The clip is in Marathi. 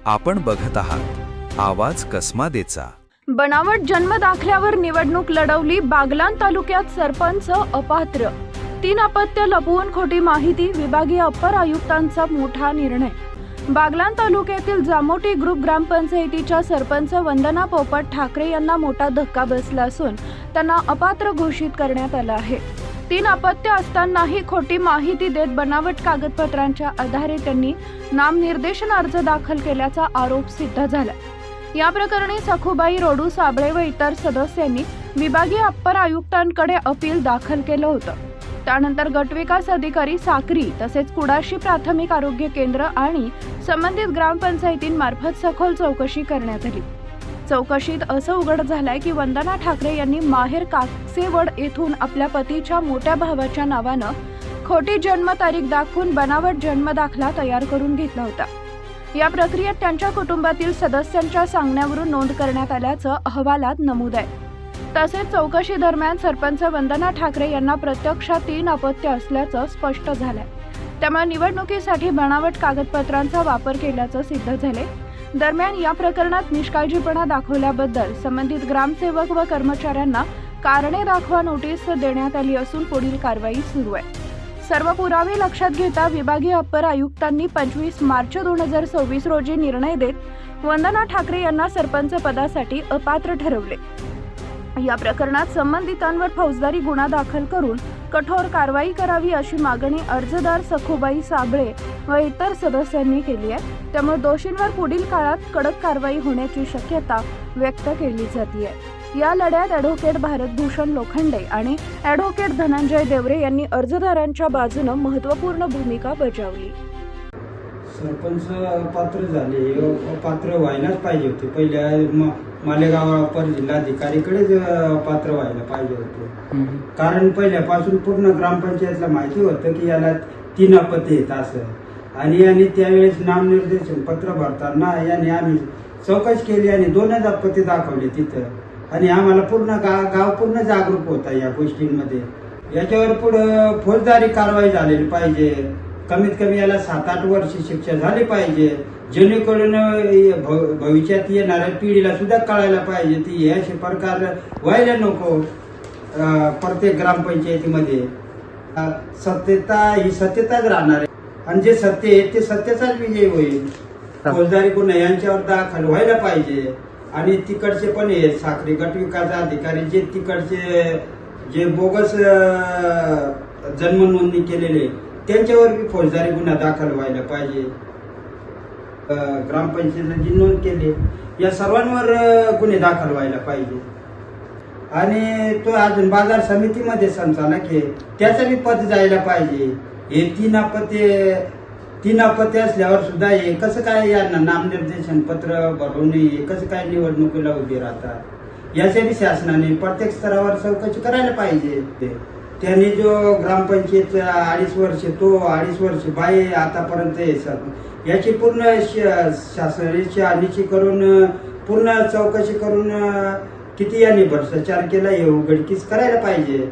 आपण बघत आहात आवाज कसमादेचा। बनावट जन्म दाखल्यावर निवडणूक लढवली। बागलाण तालुक्यात सरपंच अपात्र। 3 अपत्य लपवून खोटी माहिती। विभागीय अप्पर आयुक्तांचा मोठा निर्णय। बागलाण तालुक्यातील जामोटी ग्रुप ग्रामपंचायतीच्या सरपंच वंदना पोपट ठाकरे यांना मोठा धक्का बसला असून त्यांना अपात्र घोषित करण्यात आलं आहे। 3 अपत्य असतानाही खोटी माहिती देत बनावट कागदपत्रांच्या आधारे त्यांनी नामनिर्देशन अर्ज दाखल केल्याचा आरोप सिद्ध झाला। या प्रकरणी सखुबाई रोडू साबळे व इतर सदस्यांनी विभागीय अप्पर आयुक्तांकडे अपील दाखल केलं होतं। त्यानंतर गटविकास अधिकारी साक्री तसेच कुडाशी प्राथमिक आरोग्य केंद्र आणि संबंधित ग्रामपंचायतींमार्फत सखोल चौकशी करण्यात आली। चौकशीत असं उघड झालंय की वंदना ठाकरे यांनी माहेर काकसेवड येथून आपल्या पतीच्या मोठ्या भावाच्या नावानं खोटी जन्मतारीख दाखवून बनावट जन्म दाखला तयार करून घेतला होता। या प्रक्रियेत त्यांच्या कुटुंबातील सदस्यांच्या सांगण्यावरून नोंद करण्यात आल्याचं अहवालात नमूद आहे। तसेच चौकशी दरम्यान सरपंच वंदना ठाकरे यांना प्रत्यक्षात 3 अपत्य असल्याचं स्पष्ट झालंय। त्यामुळे निवडणुकीसाठी बनावट कागदपत्रांचा वापर केल्याचं सिद्ध झाले। दरम्यान या प्रकरणात निष्काळजीपणा दाखवल्याबद्दल संबंधित ग्रामसेवक व कर्मचाऱ्यांना कारणे दाखवा नोटीस देण्यात आली असून पुढील कारवाई सुरू आहे। सर्व पुरावे लक्षात घेता विभागीय अप्पर आयुक्तांनी 25 मार्च 2026 रोजी निर्णय देत वंदना ठाकरे यांना सरपंच पदासाठी अपात्र ठरवले। या प्रकरणात संबंधितांवर फौजदारी गुन्हा दाखल करून कठोर कारवाई करावी अशी मागणी अर्जदार सखुबाई साबळे व इतर सदस्यांनी केली आहे। त्यामुळे दोषींवर पुढील काळात कडक कारवाई होण्याची शक्यता व्यक्त केली जाते। या लढ्यात ॲडव्होकेट भारतभूषण लोखंडे आणि ॲडव्होकेट धनंजय देवरे यांनी अर्जदारांच्या बाजूने महत्त्वपूर्ण भूमिका बजावली। सरपंच पात्र झाले, पात्र व्हायलाच पाहिजे होते। पहिल्या मालेगाव अप्पर जिल्हाधिकारीकडेच पात्र व्हायला पाहिजे होते। कारण पहिल्यापासून पूर्ण ग्रामपंचायतला माहिती होतं की याला 3 अपत्य येत असं। आणि त्यावेळेस नामनिर्देशन पत्र भरताना याने आम्ही चौकशी केली आणि 2च अपत्य दाखवले तिथं। आणि आम्हाला पूर्ण गाव पूर्ण जागरूक होता या गोष्टींमध्ये। याच्यावर पुढे फौजदारी कारवाई झालेली पाहिजे। कमीत कमी याला 7-8 वर्ष शिक्षा झाली पाहिजे, जेणेकरून भविष्यात येणाऱ्या पिढीला सुद्धा कळायला पाहिजे की हे असे प्रकार व्हायला नको। प्रत्येक ग्रामपंचायतीमध्ये सत्यता ही सत्यताच राहणार आहे आणि जे सत्य आहे ते सत्याचाच विजय होईल। फौजदारी गुन्हा यांच्यावर दाखल व्हायला पाहिजे। आणि तिकडचे पण हे साखरी गटविकास अधिकारी जे तिकडचे जे बोगस जन्म नोंदणी केलेले त्यांच्यावर बी फौजदारी गुन्हा दाखल व्हायला पाहिजे। ग्रामपंचायतीने जी नोंद केली या सर्वांवर गुन्हे दाखल व्हायला पाहिजे। आणि तो अजून बाजार समितीमध्ये संचालक आहे त्याचं बी पद जायला पाहिजे। हे 3 अपत्य असल्यावर सुद्धा हे कसं काय यांना नामनिर्देशन पत्र भरून कसं काय निवडणुकीला उभे राहतात याच्या बी शासनाने प्रत्येक स्तरावर चौकशी करायला पाहिजे। त्यांनी जो ग्रामपंचायत 2.5 वर्ष तो 2.5 वर्ष बाय आतापर्यंत याची पूर्ण शहानिशी करून पूर्ण चौकशी करून किती यांनी भ्रष्टाचार केला हे उघडकीस करायला पाहिजे।